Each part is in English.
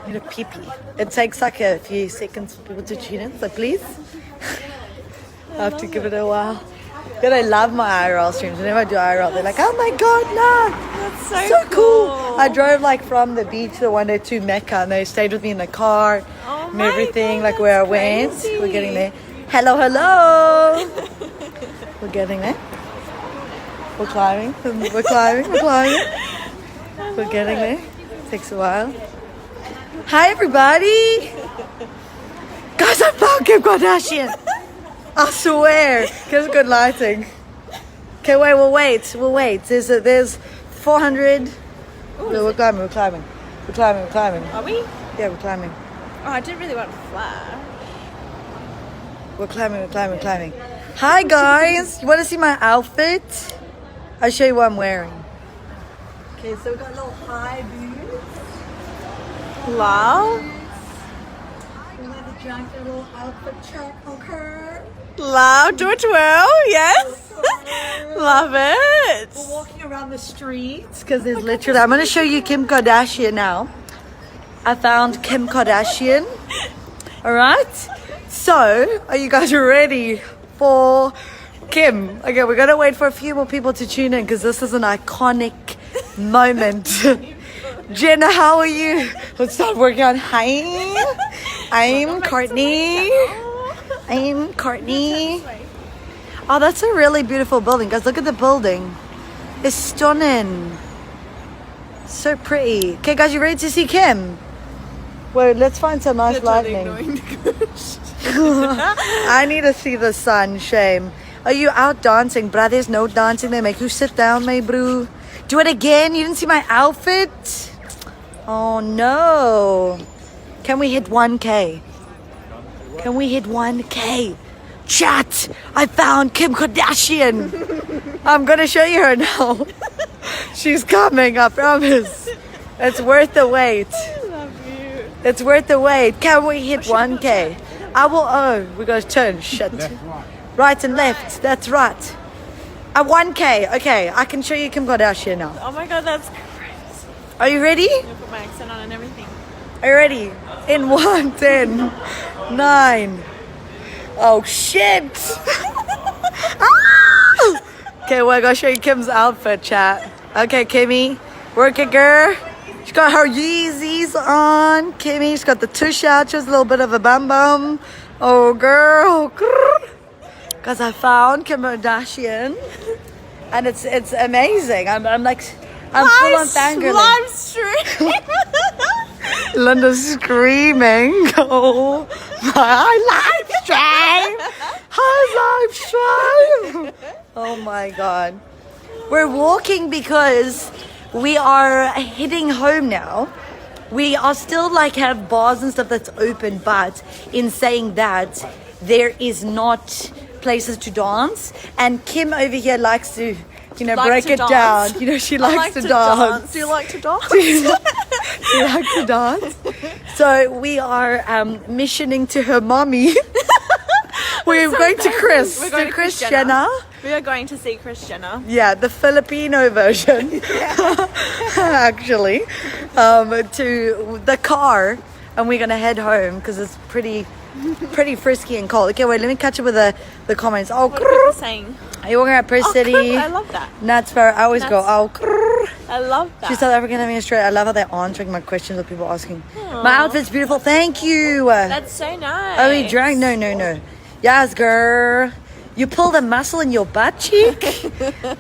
need a pee-pee. It takes like a few seconds for people to tune in, so please. I have to give it a while. But I love my IRL streams. Whenever I do IRL, they're like, oh my god, no! That's So cool. I drove like from the beach to one day to Mecca, and they stayed with me in the car and everything, like where I went. Crazy. We're getting there. Hello. We're getting there. We're climbing. We're climbing. We're getting there. Takes a while. Hi everybody. Guys, I found Kim Kardashian. I swear. There's good lighting. Okay, wait. We'll wait. There's 400. No, we're climbing. Are we? Yeah, we're climbing. Oh, I didn't really want to fly. We're climbing. Hi guys. You want to see my outfit? I'll show you what I'm wearing. Okay, so we got a little high boots. Wow. We got the jacket, little outfit check. Okay. Love, do a twirl, yes. Love it. We're walking around the streets because there's literally. I'm going to show you Kim Kardashian now. I found Kim Kardashian. All right. So, are you guys ready for Kim? Okay, we're going to wait for a few more people to tune in because this is an iconic moment. Jenna, how are you? Let's start working on. Hi. I'm Courtney. Oh, that's a really beautiful building. Guys, look at the building. It's stunning. So pretty. Okay, guys, you ready to see Kim? Wait, let's find some nice lightning. I need to see the sun, shame. Are you out dancing? Bruh, there's no dancing. They make you sit down, my bro. Do it again. You didn't see my outfit? Oh, no. Can we hit 1K? Chat, I found Kim Kardashian. I'm going to show you her now. She's coming, I promise. It's worth the wait. I love you. It's worth the wait. Can we hit 1K? I will. Oh, we got to turn. Shit. Right and left. That's right. At 1K. Okay, I can show you Kim Kardashian now. Oh my god, that's crazy. Are you ready? I'm gonna put my accent on and everything. Are you ready? In 1, 10, 9. Oh shit! Ah! Okay, we're gonna show you Kim's outfit, chat. Okay, Kimmy, work it, girl. She got her Yeezys on. Kimmy, she's got the tush out. She has a little bit of a bum bum. Oh, girl. Because I found Kim Kardashian, and it's amazing. I'm full on fangirling. Live stream. Linda's screaming. Oh, my live stream. Hi, live stream. Oh my god. We're walking because we are heading home now. We are still have bars and stuff that's open, but in saying that, there is not places to dance. And Kim over here likes to, break it down. She likes to dance. Do you like to dance? She likes to dance. So we are missioning to her mommy. We're going to Kris. We're going to Kris Jenner. We are going to see Kris Jenner. Yeah, the Filipino version. Actually. To the car. And we're going to head home because it's pretty frisky and cold. Okay, wait, let me catch up with the comments. Oh, What are people saying? are you walking around Perth City? I love that. Nuts fair. I always go, oh, I love that. she's South African, I'm Australian. I love how they're answering my questions of people asking. My outfit's beautiful. Thank you. That's so nice. Oh, he drank? No. Yes, girl. You pulled a muscle in your butt cheek?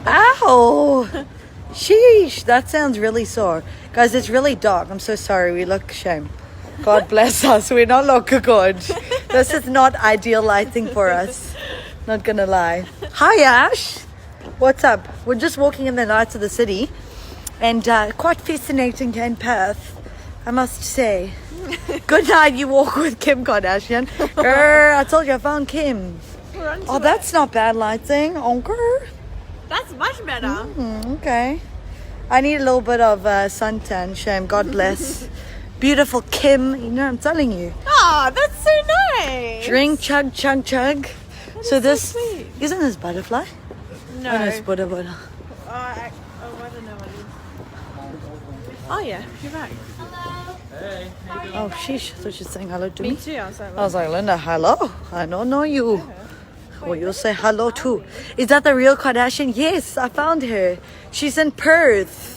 Ow. Sheesh. That sounds really sore. Guys, it's really dark. I'm so sorry. We look shame. God bless us. We're not looking good. This is not ideal lighting for us. Not gonna lie. Hi, Ash. What's up? We're just walking in the nights of the city. And quite fascinating in Perth, I must say. Good night, you walk with Kim Kardashian. I told you I found Kim. Oh, that's not bad lighting. Okay. That's much better. Okay. I need a little bit of suntan. Shame. God bless. Beautiful Kim. I'm telling you. Oh, that's so nice. Drink, chug. So this sweet. isn't this butterfly? No. Oh, no, it's Buddha. I don't know what it is. Oh yeah, you're right. Oh, sheesh. I thought she was saying hello to me. Me too. I was like, I was like, Linda, hello. I don't know you. Well, you'll say hello too. Is that the real Kardashian? Yes, I found her. She's in Perth.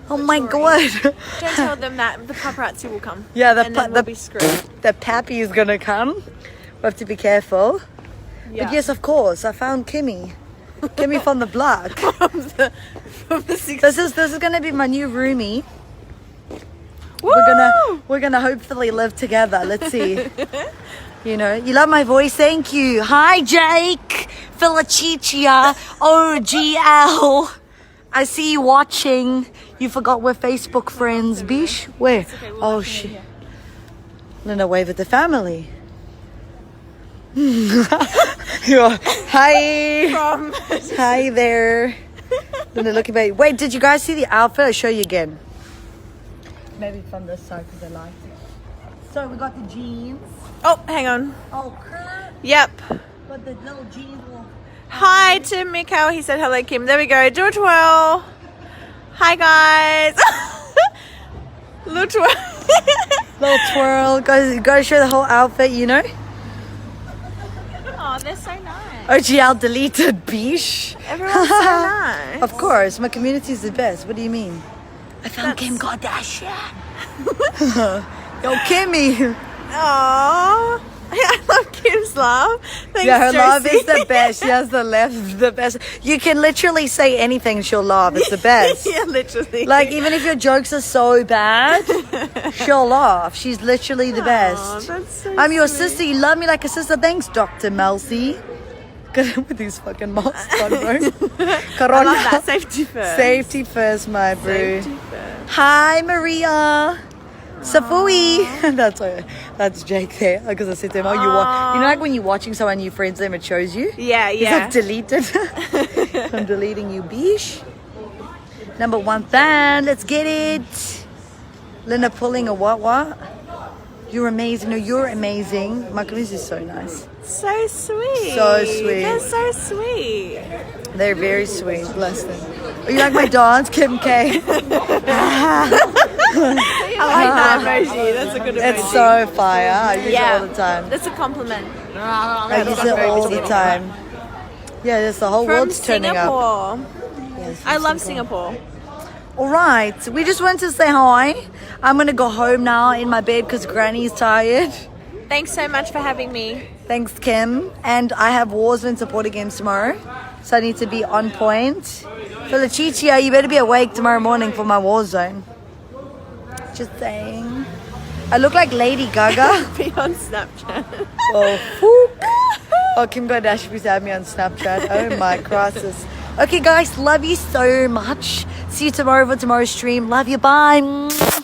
Oh my god. don't tell them that the paparazzi will come. Yeah, and then we'll be screwed. the pappy is gonna come. We have to be careful. Yeah. But yes, of course, I found Kimmy. Kimmy from the block. from the six. This is gonna be my new roomie. Woo! We're gonna hopefully live together. Let's see. You know, you love my voice. Thank you. Hi, Jake. Felicia. OGL. I see you watching. You forgot we're Facebook friends, bish. Where? Okay, we'll Oh watch it shit. here. Linda, wave at the family. Hi. From Hi there. Linda, look at me. Wait, did you guys see the outfit? I'll show you again. Maybe from this side because I liked it. So we got the jeans. oh, hang on. Oh, Kurt. Yep. But the little jeans will... Hi to Mikhail. He said hello, Kim. There we go. Do a twirl. Hi, guys. Little twirl. Little twirl. Gotta show the whole outfit, you know? Oh, they're so nice. OGL deleted, bish. Everyone's so nice. Of course, my community is the best. What do you mean? I found That's- Kim Kardashian. Yo, Kimmy. Aww. I love Kim's laugh. Thanks, Yeah, her laugh Josie. is the best. She has the best. You can literally say anything and she'll laugh. It's the best. Yeah, literally. Like, even if your jokes are so bad, she'll laugh. She's literally the Aw, best. that's so I'm your sweet. sister. You love me like a sister. Thanks, Dr. Melcy. Good with these fucking masks on, bro. I love Corona. that. Safety first. Safety first, my bro. Safety first. Hi, Maria. Safui. That's Jake there. Because I said to him, oh, you know, like when you're watching someone, you friends them, it shows you. Yeah, He's yeah. like deleted. I'm deleting you, bish. Number 1 fan. Let's get it. Linda pulling a what? You're amazing. No, you're amazing. My goodness is so nice. So sweet. So sweet. They're so sweet. They're very sweet. Bless them. Oh, you like my dance, Kim K? I like that emoji. That's a good emoji. It's so fire. I use it all the time. That's a compliment. I use it all the time. Yeah, there's the whole From world's turning up. Singapore. Yes, from I love Singapore. All right, we just wanted to say hi. I'm gonna go home now in my bed because Granny's tired. Thanks so much for having me. Thanks, Kim. And I have Warzone supporter games tomorrow, so I need to be on point. Felicia, you better be awake tomorrow morning for my Warzone. Just saying. I look like Lady Gaga. Be on Snapchat. Oh, whoop. Oh, Kim Kardashian please have me on Snapchat. Oh my crisis. Okay, guys, love you so much. See you tomorrow for tomorrow's stream. Love you. Bye.